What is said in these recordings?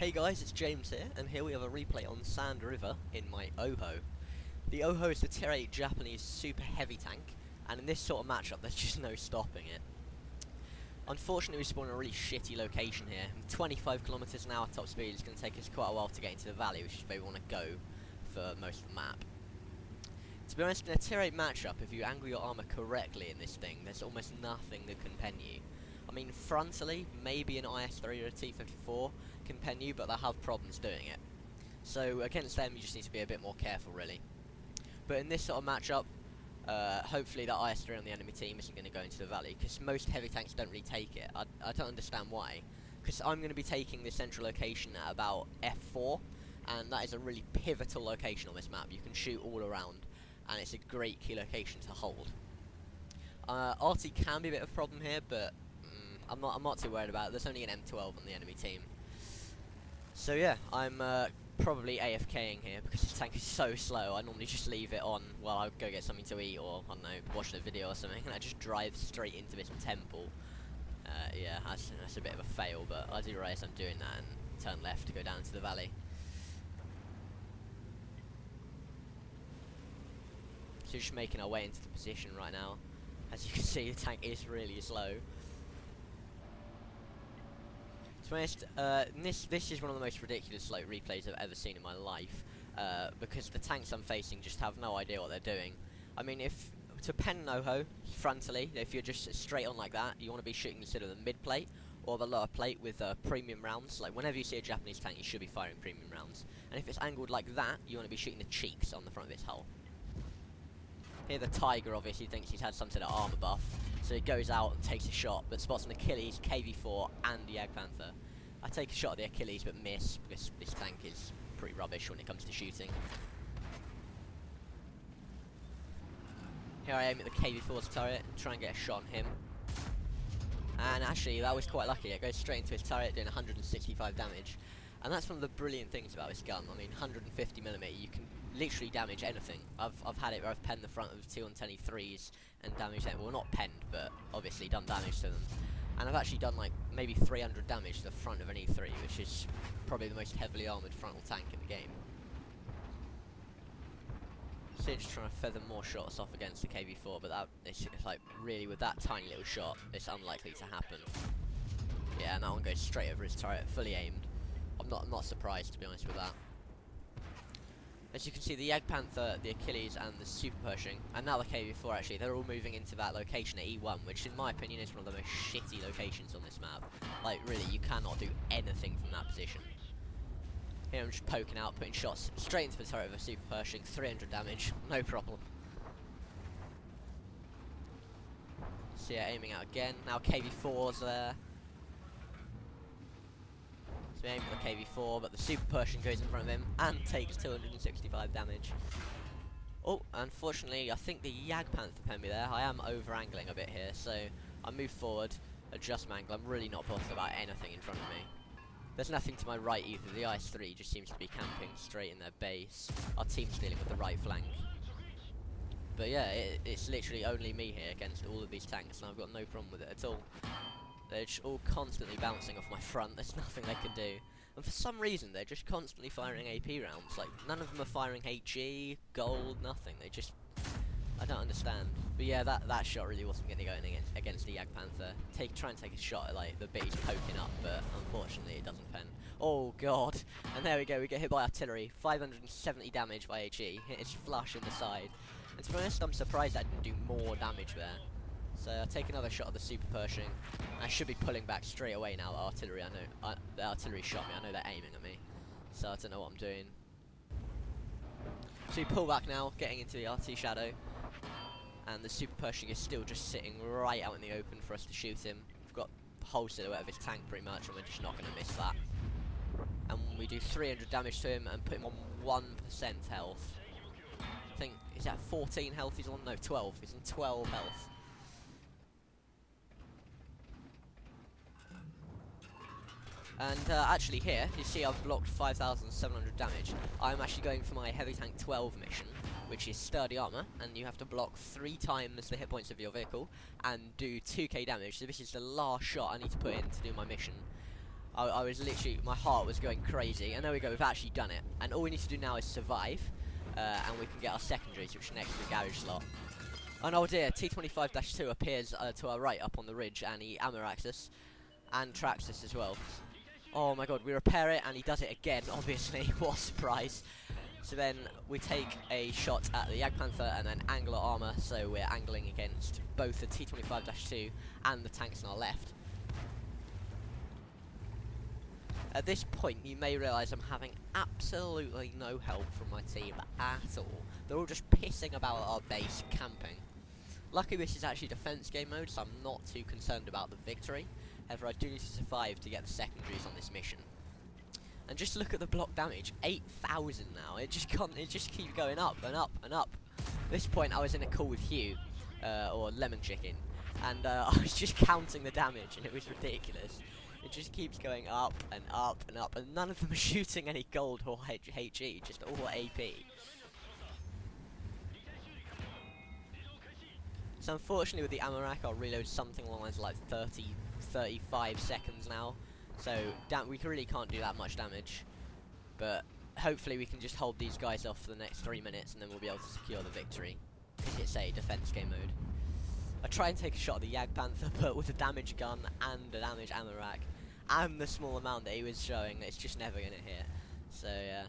Hey guys, it's James here, and here we have a replay on Sand River in my Oho. The Oho is the Tier 8 Japanese super heavy tank, and in this sort of matchup there's just no stopping it. Unfortunately we spawn in a really shitty location here. 25 kilometers an hour top speed is going to take us quite a while to get into the valley, which is where we want to go for most of the map. To be honest, in a Tier 8 matchup, if you angle your armour correctly in this thing, there's almost nothing that can pen you. I mean, frontally, maybe an IS-3 or a T-54 can pen you, but they'll have problems doing it. So against them, you just need to be a bit more careful, really. But in this sort of matchup, hopefully that IS-3 on the enemy team isn't going to go into the valley, because most heavy tanks don't really take it. I don't understand why. Because I'm going to be taking the central location at about F4, and that is a really pivotal location on this map. You can shoot all around, and it's a great key location to hold. RT can be a bit of a problem here, but I'm not too worried about it. There's only an M12 on the enemy team. So yeah, I'm probably AFKing here because this tank is so slow. I normally just leave it on while I go get something to eat, or I don't know, watch a video or something, and I just drive straight into this temple. Yeah, that's a bit of a fail, but I do realise I'm doing that and turn left to go down to the valley. So just making our way into the position right now. As you can see, the tank is really slow. To be honest, this is one of the most ridiculous slow replays I've ever seen in my life, because the tanks I'm facing just have no idea what they're doing. I mean, if to pen Oho frontally, if you're just straight on like that, you want to be shooting instead of the mid plate or the lower plate with premium rounds. Like whenever you see a Japanese tank, you should be firing premium rounds. And if it's angled like that, you want to be shooting the cheeks on the front of its hull. Here the Tiger obviously thinks he's had some sort of armor buff, so he goes out and takes a shot, but spots an Achilles, KV4 and the Jagdpanther. I take a shot at the Achilles but miss, because this tank is pretty rubbish when it comes to shooting. Here I aim at the KV4's turret and try and get a shot on him. And actually that was quite lucky, it goes straight into his turret doing 165 damage. And that's one of the brilliant things about this gun. I mean, 150mm, you can literally damage anything. I've had it where I've penned the front of 210 E3s and damaged them. Well, not penned, but obviously done damage to them. And I've actually done like maybe 300 damage to the front of an E3, which is probably the most heavily armoured frontal tank in the game. So just trying to feather more shots off against the KV4, but it's like really with that tiny little shot, it's unlikely to happen. Yeah, and that one goes straight over his turret, fully aimed. I'm not surprised, to be honest with that. As you can see, the Jagdpanther, the Achilles, and the Super Pershing, and now the KV4 actually, they're all moving into that location at E1, which in my opinion is one of the most shitty locations on this map. Like, really, you cannot do anything from that position. Here I'm just poking out, putting shots straight into the turret of a Super Pershing, 300 damage, no problem. So yeah, aiming out again, now KV4's there. So we aim for the KV4, but the Super Pershing goes in front of him and takes 265 damage. Oh, unfortunately, I think the Jagdpanther penned me there. I am over-angling a bit here, so I move forward, adjust my angle. I'm really not bothered about anything in front of me. There's nothing to my right either. The IS-3 just seems to be camping straight in their base. Our team's dealing with the right flank. But yeah, it's literally only me here against all of these tanks, and I've got no problem with it at all. They're just all constantly bouncing off my front, there's nothing they can do. And for some reason, they're just constantly firing AP rounds. Like, none of them are firing HE, gold, nothing. They just... I don't understand. But yeah, that shot really wasn't going to go in against the Jagdpanther. Try and take a shot at, like, the bit he's poking up, but unfortunately it doesn't pen. Oh, God. And there we go, we get hit by artillery. 570 damage by HE. Hit his flush in the side. And to be honest, I'm surprised that didn't do more damage there. So I'll take another shot at the Super Pershing. I should be pulling back straight away now. Artillery, I know the artillery shot me. I know they're aiming at me, so I don't know what I'm doing. So we pull back now, getting into the RT shadow, and the Super Pershing is still just sitting right out in the open for us to shoot him. We've got the whole silhouette of his tank pretty much, and we're just not going to miss that. And we do 300 damage to him and put him on 1% health. I think, is that 14 health he's on? No, 12. He's on 12 health. And actually here, you see I've blocked 5,700 damage. I'm actually going for my Heavy Tank 12 mission, which is Sturdy Armour, and you have to block 3 times the hit points of your vehicle, and do 2k damage. So this is the last shot I need to put in to do my mission. I was literally, my heart was going crazy, and there we go, we've actually done it. And all we need to do now is survive, and we can get our secondaries, which are next to the garage slot. And oh dear, T25-2 appears to our right up on the ridge, and he ammo-racks us, and tracks us as well. Oh my god, we repair it, and he does it again, obviously. What a surprise. So then we take a shot at the Jagdpanther and then angle our armour, so we're angling against both the T25-2 and the tanks on our left. At this point, you may realise I'm having absolutely no help from my team at all. They're all just pissing about our base, camping. Luckily, this is actually defence game mode, so I'm not too concerned about the victory. However, I do need to survive to get the secondaries on this mission. And just look at the block damage, 8,000 now. It just keeps going up and up and up. At this point, I was in a call with Hugh, or Lemon Chicken, and I was just counting the damage, and it was ridiculous. It just keeps going up and up and up, and none of them are shooting any gold or HE, just all AP. So unfortunately with the ammo rack, I'll reload something along lines like 35 seconds now. So we really can't do that much damage. But hopefully we can just hold these guys off for the next 3 minutes, and then we'll be able to secure the victory. Because it's a defense game mode. I try and take a shot at the Jagdpanther, but with a damage gun and a damage ammo rack, and the small amount that he was showing, it's just never going to hit. So yeah,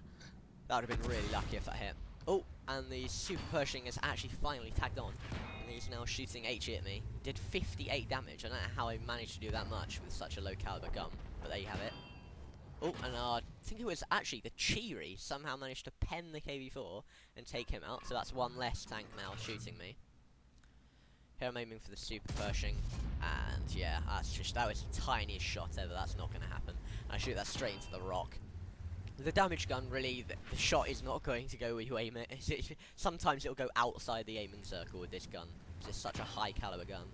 that would have been really lucky if that hit. Oh, and the Super Pershing is actually finally tagged on, and he's now shooting HE at me. Did 58 damage. I don't know how I managed to do that much with such a low caliber gun, but there you have it. Oh, and I think it was actually the Cheery somehow managed to pen the KV-4 and take him out, so that's one less tank now shooting me. Here I'm aiming for the Super Pershing, and yeah, that was the tiniest shot ever. That's not going to happen. And I shoot that straight into the rock. With the damage gun, really, the shot is not going to go where you aim it. Sometimes it'll go outside the aiming circle with this gun, because it's such a high caliber gun.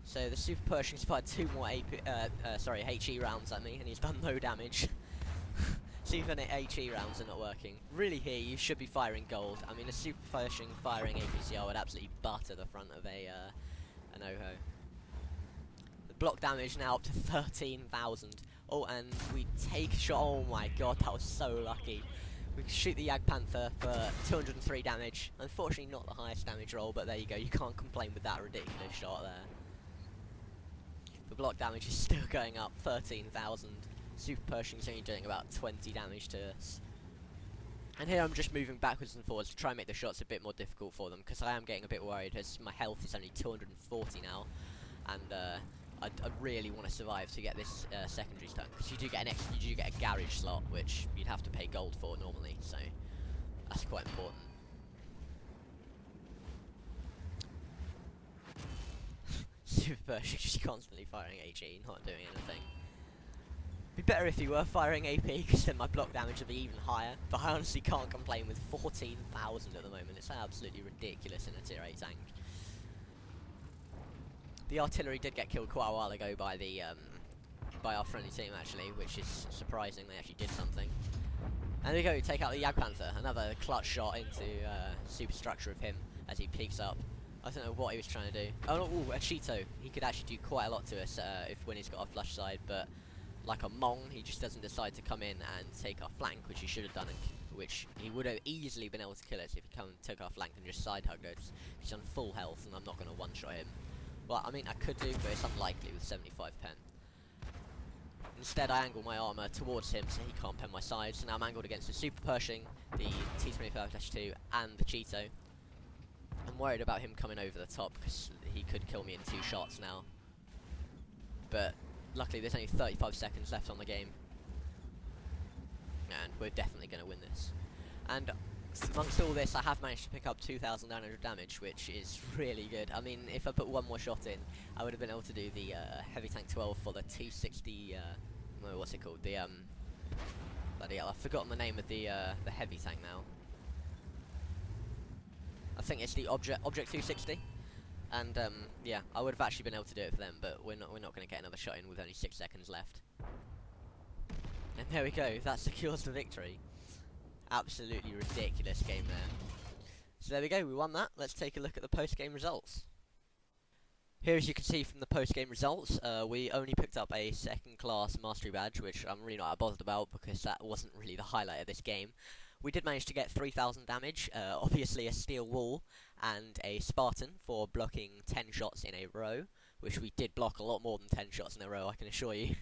So the Super Pershing's fired 2 more HE rounds at me, and he's done no damage. So even HE rounds are not working. Really here, you should be firing gold. I mean, a Super Pershing firing APCR would absolutely butter the front of an OHO. The block damage now up to 13,000. Oh, and we take a shot. Oh my god, that was so lucky. We shoot the Jagdpanther for 203 damage. Unfortunately, not the highest damage roll, but there you go. You can't complain with that ridiculous shot there. The block damage is still going up, 13,000. Super Pershing's only doing about 20 damage to us. And here I'm just moving backwards and forwards to try and make the shots a bit more difficult for them, because I am getting a bit worried as my health is only 240 now, and I really want to survive to get this secondaries done, because you do get a garage slot, which you'd have to pay gold for normally, so that's quite important. Super Pershing just constantly firing HE, not doing anything. Be better if he were firing AP, because then my block damage would be even higher, but I honestly can't complain with 14,000 at the moment. It's absolutely ridiculous in a tier 8 tank. The artillery did get killed quite a while ago by the by our friendly team actually, which is surprising. They actually did something. And there we go, take out the Jagdpanther. Another clutch shot into superstructure of him as he peeks up. I don't know what he was trying to do. Oh no, ooh, a Cheeto. He could actually do quite a lot to us when he's got a flush side, but like a Mong, he just doesn't decide to come in and take our flank, which he should have done, which he would have easily been able to kill us if he took our flank and just side hugged us. He's on full health, and I'm not going to one-shot him. Well, I mean, I could do, but it's unlikely with 75 pen. Instead, I angle my armour towards him so he can't pen my sides, and I'm angled against the Super Pershing, the T25-2, and the Cheeto. I'm worried about him coming over the top, because he could kill me in 2 shots now. But luckily, there's only 35 seconds left on the game, and we're definitely going to win this. And amongst all this, I have managed to pick up 2,900 damage, which is really good. I mean, if I put one more shot in, I would have been able to do the Heavy Tank 12 for the T60, what's it called? The, bloody hell, I've forgotten the name of the Heavy Tank now. I think it's the Object 260. And yeah, I would have actually been able to do it for them, but we're not going to get another shot in with only 6 seconds left. And there we go, that secures the victory. Absolutely ridiculous game there. So there we go, we won that. Let's take a look at the post-game results. Here, as you can see from the post-game results, we only picked up a second-class mastery badge, which I'm really not bothered about because that wasn't really the highlight of this game. We did manage to get 3,000 damage, obviously a steel wall, and a Spartan for blocking 10 shots in a row, which we did block a lot more than 10 shots in a row, I can assure you.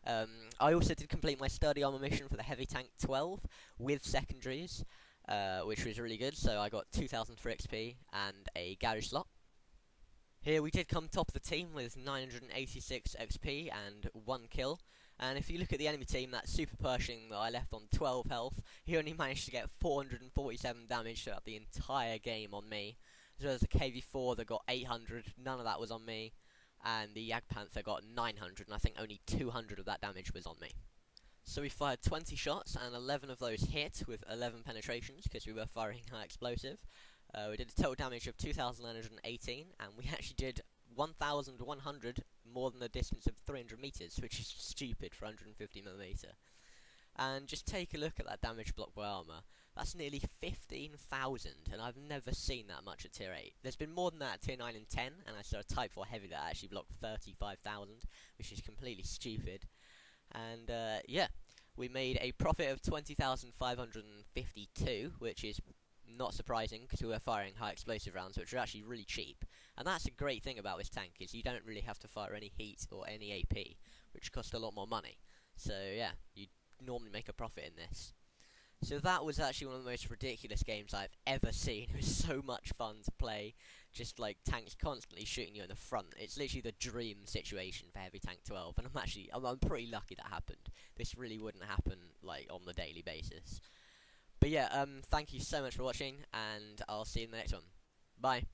I also did complete my sturdy armor mission for the heavy tank 12 with secondaries, which was really good, so I got 2,000 for XP and a garage slot. Here we did come top of the team with 986 XP and 1 kill. And if you look at the enemy team, that Super Pershing that I left on 12 health, he only managed to get 447 damage throughout the entire game on me. As well as the KV4 that got 800, none of that was on me. And the Jagdpanther got 900, and I think only 200 of that damage was on me. So we fired 20 shots, and 11 of those hit with 11 penetrations, because we were firing high explosive. We did a total damage of 2,918, and we actually did 1,100 more than the distance of 300 meters, which is stupid for 150mm. And just take a look at that damage block by armor. That's nearly 15,000, and I've never seen that much at tier 8. There's been more than that at tier 9 and 10, and I saw a type 4 heavy that actually blocked 35,000, which is completely stupid. And yeah, we made a profit of 20,552, which is not surprising because we were firing high explosive rounds, which are actually really cheap. And that's a great thing about this tank, is you don't really have to fire any heat or any AP, which cost a lot more money. So yeah, you normally make a profit in this. So that was actually one of the most ridiculous games I've ever seen. It was so much fun to play, just like tanks constantly shooting you in the front. It's literally the dream situation for Heavy Tank 12, and I'm pretty lucky that happened. This really wouldn't happen like on the daily basis. But yeah, thank you so much for watching, and I'll see you in the next one. Bye.